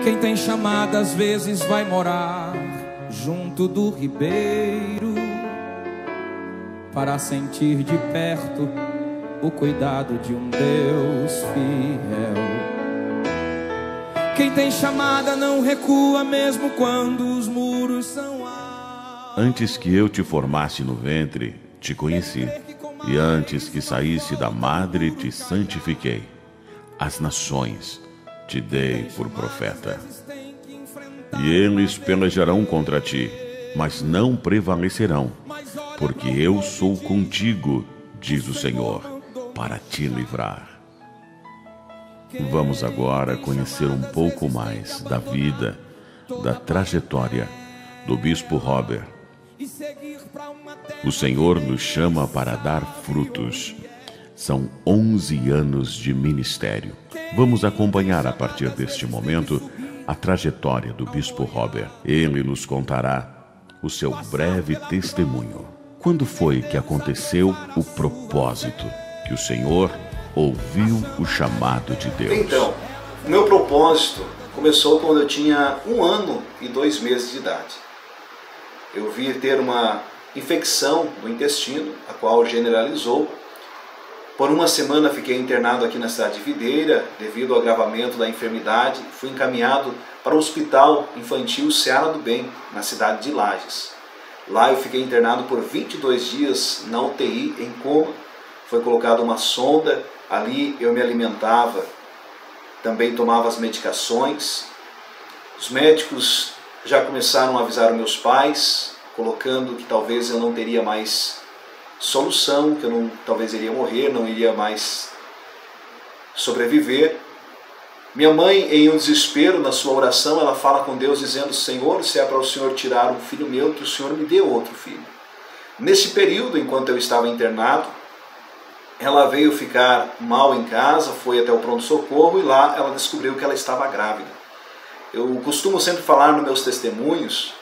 Quem tem chamada às vezes vai morar junto do ribeiro para sentir de perto o cuidado de um Deus fiel. Quem tem chamada não recua mesmo quando os muros são altos. Antes que eu te formasse no ventre, te conheci, e antes que saísse da madre, te santifiquei. As nações te dei por profeta. E eles pelejarão contra ti, mas não prevalecerão, porque eu sou contigo, diz o Senhor, para te livrar. Vamos agora conhecer um pouco mais da vida, da trajetória do Bispo Robert. O Senhor nos chama para dar frutos. São 11 anos de ministério. Vamos acompanhar a partir deste momento a trajetória do Bispo Robert. Ele nos contará o seu breve testemunho. Quando foi que aconteceu o propósito que o Senhor ouviu o chamado de Deus? Então, o meu propósito começou quando eu tinha 1 ano e 2 meses de idade. Eu vi ter uma infecção no intestino, a qual generalizou. Por 1 semana fiquei internado aqui na cidade de Videira, devido ao agravamento da enfermidade. Fui encaminhado para o Hospital Infantil Seara do Bem, na cidade de Lages. Lá eu fiquei internado por 22 dias na UTI, em coma. Foi colocada uma sonda, ali eu me alimentava, também tomava as medicações. Os médicos já começaram a avisar os meus pais, colocando que talvez eu não teria mais solução, que eu talvez iria morrer, não iria mais sobreviver. Minha mãe, em um desespero, na sua oração, ela fala com Deus dizendo: Senhor, se é para o Senhor tirar um filho meu, que o Senhor me dê outro filho. Nesse período, enquanto eu estava internado, ela veio ficar mal em casa, foi até o pronto-socorro e lá ela descobriu que ela estava grávida. Eu costumo sempre falar nos meus testemunhos,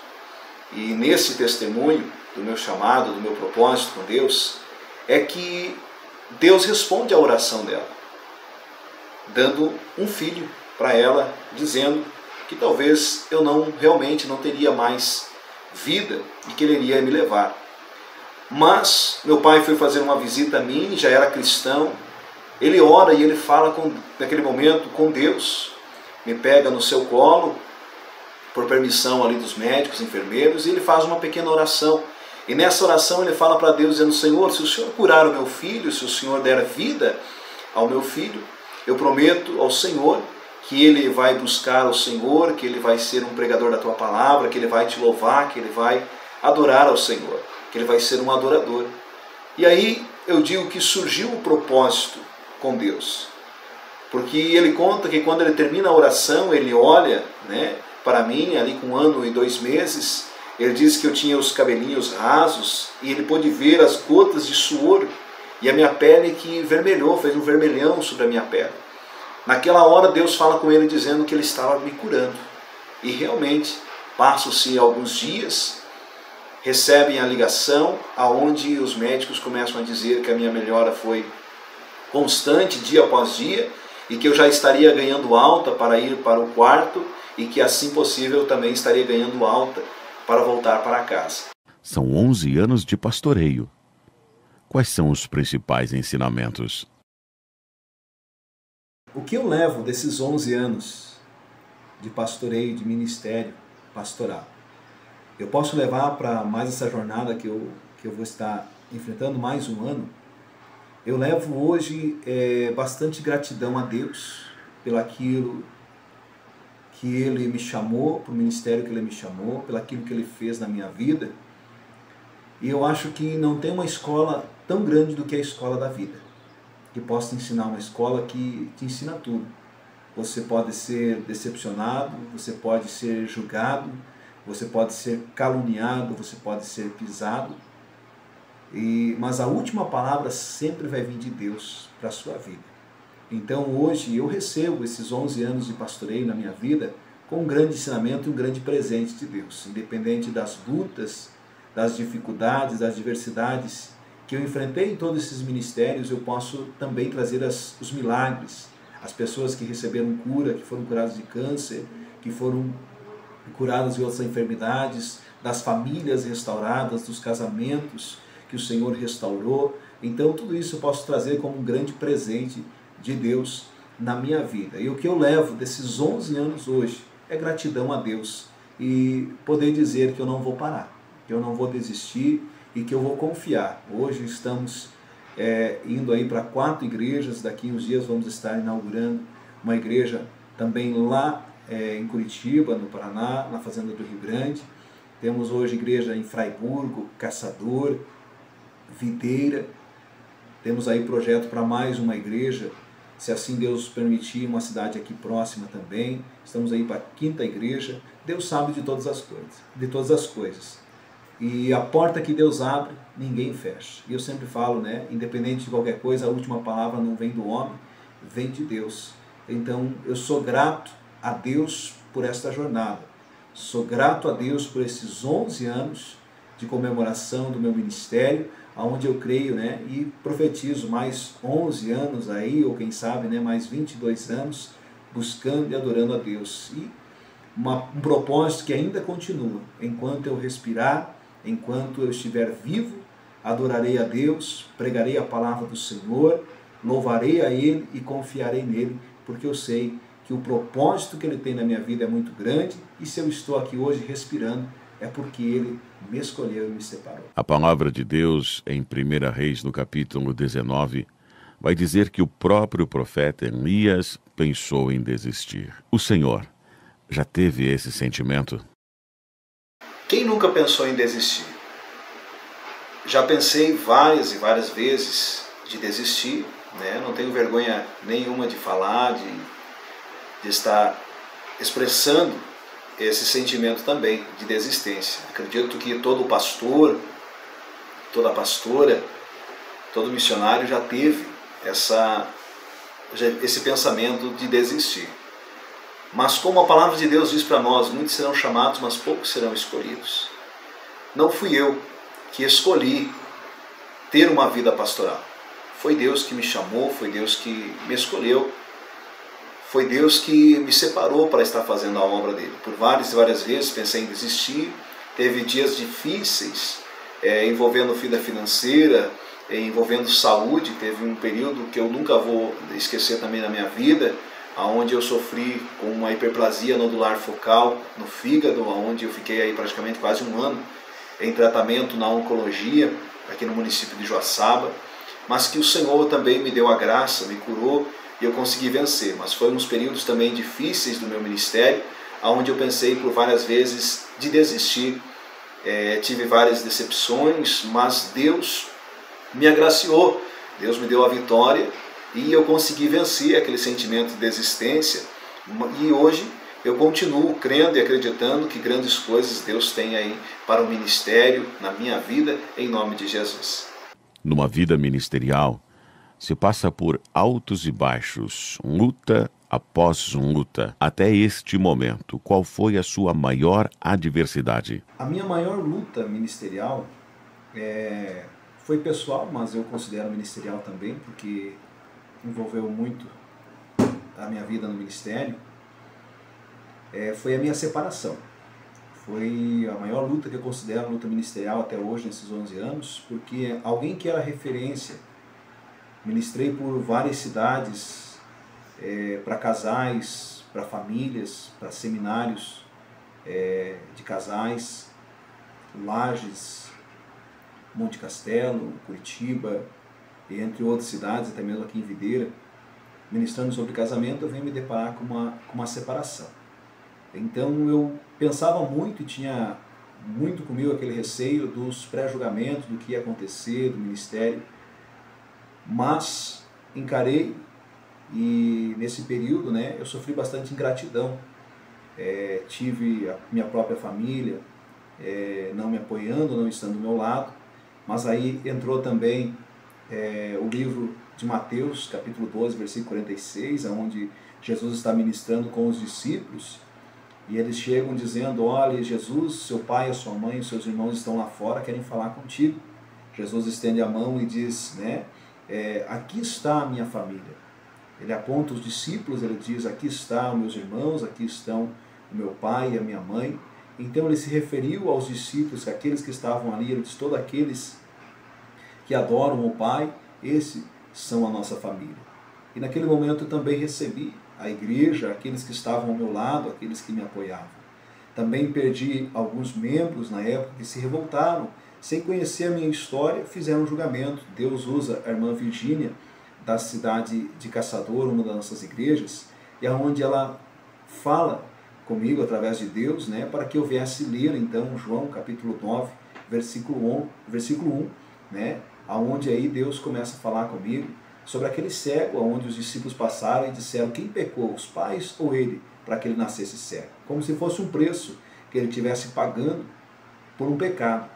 e nesse testemunho do meu chamado, do meu propósito com Deus, é que Deus responde à oração dela, dando um filho para ela, dizendo que talvez eu realmente não teria mais vida e que ele iria me levar. Mas meu pai foi fazer uma visita a mim, já era cristão. Ele ora e ele fala naquele momento com Deus, me pega no seu colo, por permissão ali dos médicos, enfermeiros, e ele faz uma pequena oração. E nessa oração ele fala para Deus, dizendo: Senhor, se o Senhor curar o meu filho, se o Senhor der vida ao meu filho, eu prometo ao Senhor que ele vai buscar o Senhor, que ele vai ser um pregador da tua palavra, que ele vai te louvar, que ele vai adorar ao Senhor, que ele vai ser um adorador. E aí eu digo que surgiu o propósito com Deus, porque ele conta que quando ele termina a oração, ele olha, para mim, ali com 1 ano e 2 meses, ele diz que eu tinha os cabelinhos rasos e ele pôde ver as gotas de suor e a minha pele que vermelhou, fez um vermelhão sobre a minha pele. Naquela hora Deus fala com ele dizendo que ele estava me curando. E realmente, passam-se alguns dias, recebem a ligação, aonde os médicos começam a dizer que a minha melhora foi constante, dia após dia, e que eu já estaria ganhando alta para ir para o quarto, e que assim possível eu também estaria ganhando alta para voltar para casa. São 11 anos de pastoreio. Quais são os principais ensinamentos? O que eu levo desses 11 anos de pastoreio, de ministério pastoral? Eu posso levar para mais essa jornada que eu vou estar enfrentando, mais 1 ano. Eu levo hoje bastante gratidão a Deus pelo aquilo que Ele me chamou, para o ministério que Ele me chamou, pelo aquilo que Ele fez na minha vida. E eu acho que não tem uma escola tão grande do que a escola da vida, que possa te ensinar, uma escola que te ensina tudo. Você pode ser decepcionado, você pode ser julgado, você pode ser caluniado, você pode ser pisado, mas a última palavra sempre vai vir de Deus para a sua vida. Então hoje eu recebo esses 11 anos de pastoreio na minha vida com um grande ensinamento e um grande presente de Deus. Independente das lutas, das dificuldades, das adversidades que eu enfrentei em todos esses ministérios, eu posso também trazer os milagres, as pessoas que receberam cura, que foram curadas de câncer, que foram curadas de outras enfermidades, das famílias restauradas, dos casamentos que o Senhor restaurou. Então tudo isso eu posso trazer como um grande presente de Deus na minha vida. E o que eu levo desses 11 anos hoje é gratidão a Deus e poder dizer que eu não vou parar, que eu não vou desistir e que eu vou confiar. Hoje estamos indo aí para 4 igrejas, daqui uns dias vamos estar inaugurando uma igreja também lá em Curitiba, no Paraná, na Fazenda do Rio Grande. Temos hoje igreja em Fraiburgo, Caçador, Videira. Temos aí projeto para mais uma igreja, se assim Deus permitir, uma cidade aqui próxima também. Estamos aí para a 5ª igreja. Deus sabe de todas as coisas. E a porta que Deus abre, ninguém fecha. E eu sempre falo, né, independente de qualquer coisa, a última palavra não vem do homem, vem de Deus. Então eu sou grato a Deus por esta jornada. Sou grato a Deus por esses 11 anos de comemoração do meu ministério, onde eu creio, né, e profetizo mais 11 anos aí, ou quem sabe, né, mais 22 anos, buscando e adorando a Deus. E um propósito que ainda continua. Enquanto eu respirar, enquanto eu estiver vivo, adorarei a Deus, pregarei a palavra do Senhor, louvarei a Ele e confiarei nele, porque eu sei que o propósito que Ele tem na minha vida é muito grande, e se eu estou aqui hoje respirando, é porque Ele me escolheu e me separou. A palavra de Deus, em 1 Reis, no capítulo 19, vai dizer que o próprio profeta Elias pensou em desistir. O Senhor já teve esse sentimento? Quem nunca pensou em desistir? Já pensei várias e várias vezes de desistir, né? Não tenho vergonha nenhuma de falar, de estar expressando esse sentimento também de desistência. Acredito que todo pastor, toda pastora, todo missionário já teve esse pensamento de desistir. Mas como a palavra de Deus diz para nós, muitos serão chamados, mas poucos serão escolhidos. Não fui eu que escolhi ter uma vida pastoral. Foi Deus que me chamou, foi Deus que me escolheu, foi Deus que me separou para estar fazendo a obra dele. Por várias e várias vezes pensei em desistir, teve dias difíceis envolvendo vida financeira, envolvendo saúde. Teve um período que eu nunca vou esquecer também na minha vida, onde eu sofri com uma hiperplasia nodular focal no fígado, onde eu fiquei aí praticamente quase um ano em tratamento na oncologia, aqui no município de Joaçaba, mas que o Senhor também me deu a graça, me curou e eu consegui vencer. Mas foram uns períodos também difíceis do meu ministério, onde eu pensei por várias vezes de desistir. Tive várias decepções, mas Deus me agraciou, Deus me deu a vitória e eu consegui vencer aquele sentimento de desistência. E hoje eu continuo crendo e acreditando que grandes coisas Deus tem aí para o ministério, na minha vida, em nome de Jesus. Numa vida ministerial, se passa por altos e baixos, luta após luta. Até este momento, qual foi a sua maior adversidade? A minha maior luta ministerial foi pessoal, mas eu considero ministerial também, porque envolveu muito a minha vida no ministério. Foi a minha separação. Foi a maior luta que eu considero luta ministerial até hoje, nesses 11 anos, porque alguém que era referência, ministrei por várias cidades, para casais, para famílias, para seminários de casais, Lages, Monte Castelo, Curitiba, e entre outras cidades, até mesmo aqui em Videira. Ministrando sobre casamento, eu venho me deparar com uma separação. Então eu pensava muito e tinha muito comigo aquele receio dos pré-julgamentos, do que ia acontecer, do ministério. Mas encarei, e nesse período, né, eu sofri bastante ingratidão. Tive a minha própria família não me apoiando, não estando do meu lado, mas aí entrou também o livro de Mateus, capítulo 12, versículo 46, onde Jesus está ministrando com os discípulos, e eles chegam dizendo: olha, Jesus, seu pai, a sua mãe, os seus irmãos estão lá fora, querem falar contigo. Jesus estende a mão e diz, né, aqui está a minha família. Ele aponta os discípulos, ele diz: aqui estão meus irmãos, aqui estão o meu pai e a minha mãe. Então ele se referiu aos discípulos, aqueles que estavam ali, ele disse, todos aqueles que adoram o Pai, esses são a nossa família. E naquele momento eu também recebi a igreja, aqueles que estavam ao meu lado, aqueles que me apoiavam. Também perdi alguns membros na época que se revoltaram, sem conhecer a minha história, fizeram um julgamento. Deus usa a irmã Virgínia, da cidade de Caçador, uma das nossas igrejas, e aonde ela fala comigo através de Deus, né, para que eu viesse ler então João capítulo 9, versículo 1, né, aonde aí Deus começa a falar comigo sobre aquele cego, aonde os discípulos passaram e disseram, quem pecou, os pais ou ele, para que ele nascesse cego? Como se fosse um preço que ele estivesse pagando por um pecado.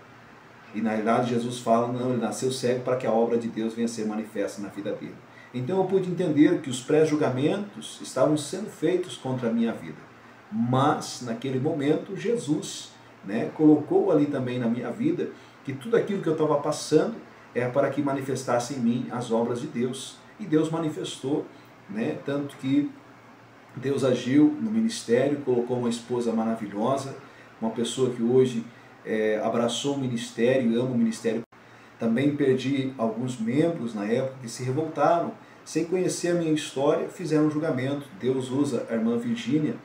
E na realidade Jesus fala, não, ele nasceu cego para que a obra de Deus venha a ser manifesta na vida dele. Então eu pude entender que os pré-julgamentos estavam sendo feitos contra a minha vida. Mas naquele momento Jesus, né, colocou ali também na minha vida que tudo aquilo que eu estava passando é para que manifestasse em mim as obras de Deus. E Deus manifestou, né, tanto que Deus agiu no ministério, colocou uma esposa maravilhosa, uma pessoa que hoje abraçou o ministério e ama o ministério. Também perdi alguns membros na época que se revoltaram, sem conhecer a minha história, fizeram um julgamento. Deus usa a irmã Virgínia,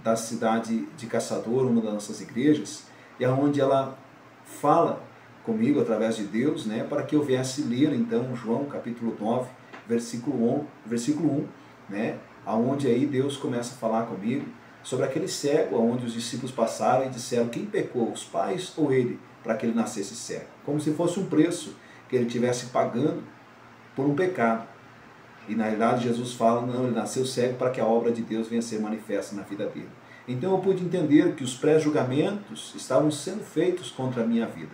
da cidade de Caçador, uma das nossas igrejas, e aonde ela fala comigo através de Deus, né, para que eu viesse ler então João capítulo 9, versículo 1, né, aonde aí Deus começa a falar comigo sobre aquele cego, aonde os discípulos passaram e disseram, quem pecou, os pais ou ele, para que ele nascesse cego? Como se fosse um preço que ele estivesse pagando por um pecado. E na realidade Jesus fala, não, ele nasceu cego para que a obra de Deus venha a ser manifesta na vida dele. Então eu pude entender que os pré-julgamentos estavam sendo feitos contra a minha vida.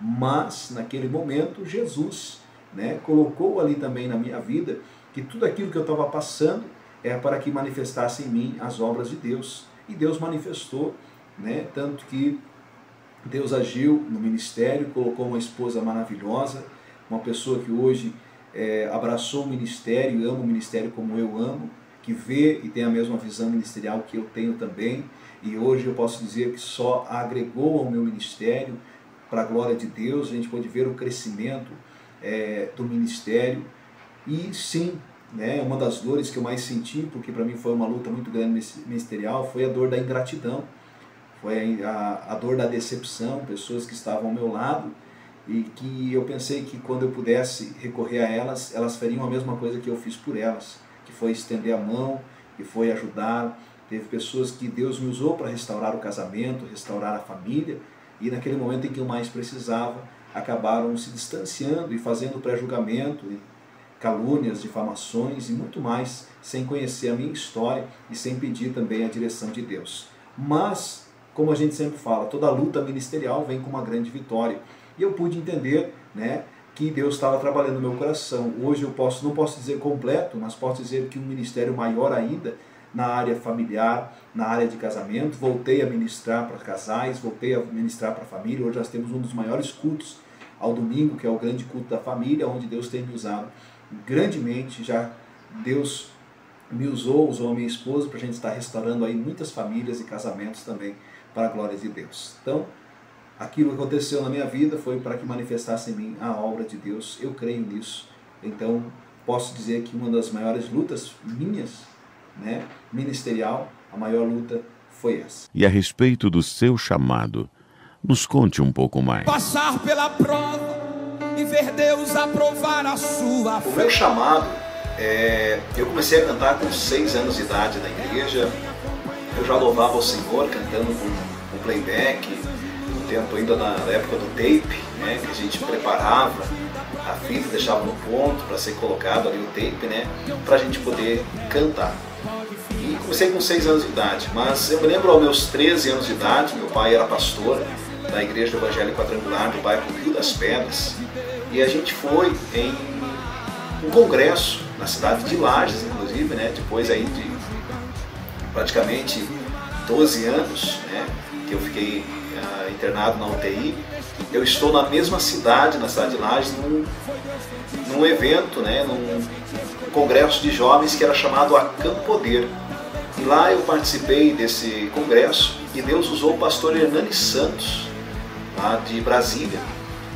Mas naquele momento Jesus, né, colocou ali também na minha vida que tudo aquilo que eu estava passando é para que manifestasse em mim as obras de Deus. E Deus manifestou, né, tanto que Deus agiu no ministério, colocou uma esposa maravilhosa, uma pessoa que hoje abraçou o ministério e ama o ministério como eu amo, que vê e tem a mesma visão ministerial que eu tenho também, e hoje eu posso dizer que só agregou ao meu ministério, para a glória de Deus. A gente pode ver o crescimento do ministério, e sim, né, uma das dores que eu mais senti, porque para mim foi uma luta muito grande ministerial, foi a dor da ingratidão, foi a dor da decepção, pessoas que estavam ao meu lado, e que eu pensei que quando eu pudesse recorrer a elas, elas fariam a mesma coisa que eu fiz por elas, que foi estender a mão, que foi ajudar. Teve pessoas que Deus me usou para restaurar o casamento, restaurar a família, e naquele momento em que eu mais precisava, acabaram se distanciando e fazendo pré-julgamento, calúnias, difamações e muito mais, sem conhecer a minha história e sem pedir também a direção de Deus. Mas, como a gente sempre fala, toda luta ministerial vem com uma grande vitória. E eu pude entender, né, que Deus estava trabalhando no meu coração. Hoje eu não posso dizer completo, mas posso dizer que um ministério maior ainda na área familiar, na área de casamento. Voltei a ministrar para casais, voltei a ministrar para a família. Hoje nós temos um dos maiores cultos ao domingo, que é o grande culto da família, onde Deus tem me usado grandemente. Já Deus me usou a minha esposa para a gente estar restaurando aí muitas famílias e casamentos também, para a glória de Deus. Então, aquilo que aconteceu na minha vida foi para que manifestasse em mim a obra de Deus. Eu creio nisso. Então, posso dizer que uma das maiores lutas minhas, né, ministerial, a maior luta foi essa. E a respeito do seu chamado, nos conte um pouco mais. Passar pela prova e ver Deus aprovar a sua fé. O meu chamado, eu comecei a cantar com 6 anos de idade na igreja. Eu já louvava o Senhor cantando com playback, no tempo ainda na época do tape, né, que a gente preparava a fita, deixava no ponto para ser colocado ali o tape, né, para a gente poder cantar. E comecei com 6 anos de idade, mas eu me lembro aos meus 13 anos de idade, meu pai era pastor da Igreja do Evangelho Quadrangular do bairro Rio das Pedras, e a gente foi em um congresso na cidade de Lages, inclusive, né, depois aí de praticamente 12 anos, né, que eu fiquei internado na UTI. Eu estou na mesma cidade, na cidade de Lages, num evento, né, num congresso de jovens que era chamado Acampoder. E lá eu participei desse congresso e Deus usou o pastor Hernani Santos, lá de Brasília.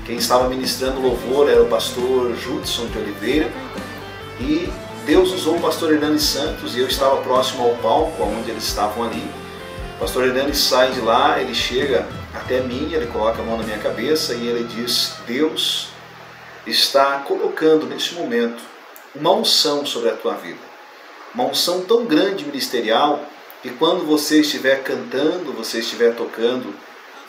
Quem estava ministrando louvor era o pastor Judson de Oliveira, e Deus usou o pastor Hernani Santos, e eu estava próximo ao palco onde eles estavam ali. O pastor Hernani sai de lá, ele chega até mim, ele coloca a mão na minha cabeça e ele diz: Deus está colocando neste momento uma unção sobre a tua vida, uma unção tão grande ministerial, que quando você estiver cantando, você estiver tocando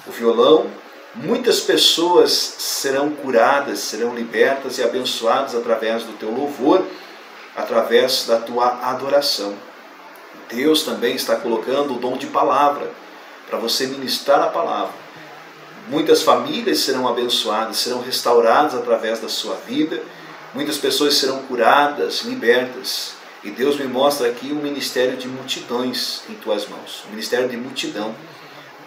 o violão, muitas pessoas serão curadas, serão libertas e abençoadas através do teu louvor, através da tua adoração. Deus também está colocando o dom de palavra, para você ministrar a palavra. Muitas famílias serão abençoadas, serão restauradas através da sua vida, muitas pessoas serão curadas, libertas. E Deus me mostra aqui um ministério de multidões em tuas mãos, um ministério de multidão.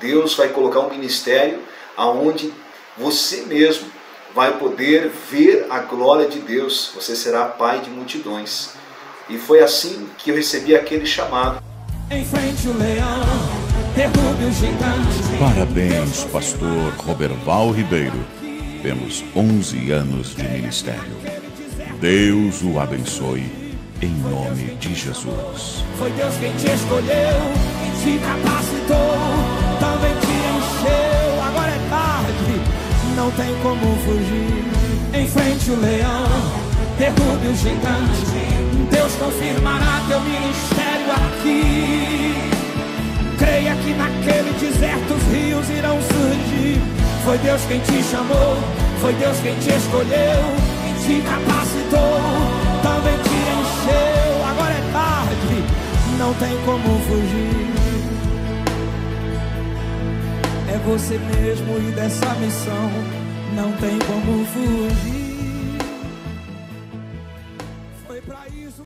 Deus vai colocar um ministério aonde você mesmo vai poder ver a glória de Deus. Você será pai de multidões. E foi assim que eu recebi aquele chamado. Enfrente o leão, derrube o gigante. Parabéns, pastor Roberval Ribeiro, pelos 11 anos de ministério. Deus o abençoe. Em nome de Jesus. Foi Deus quem te escolheu, te capacitou, também te encheu. Agora é tarde, não tem como fugir. Enfrente o leão, derrube o gigante. Deus confirmará teu ministério aqui. Creia que naquele deserto os rios irão surgir. Foi Deus quem te chamou, foi Deus quem te escolheu, te capacitou, também te encheu. Agora é tarde, não tem como fugir. É você mesmo e dessa missão não tem como fugir. Foi pra isso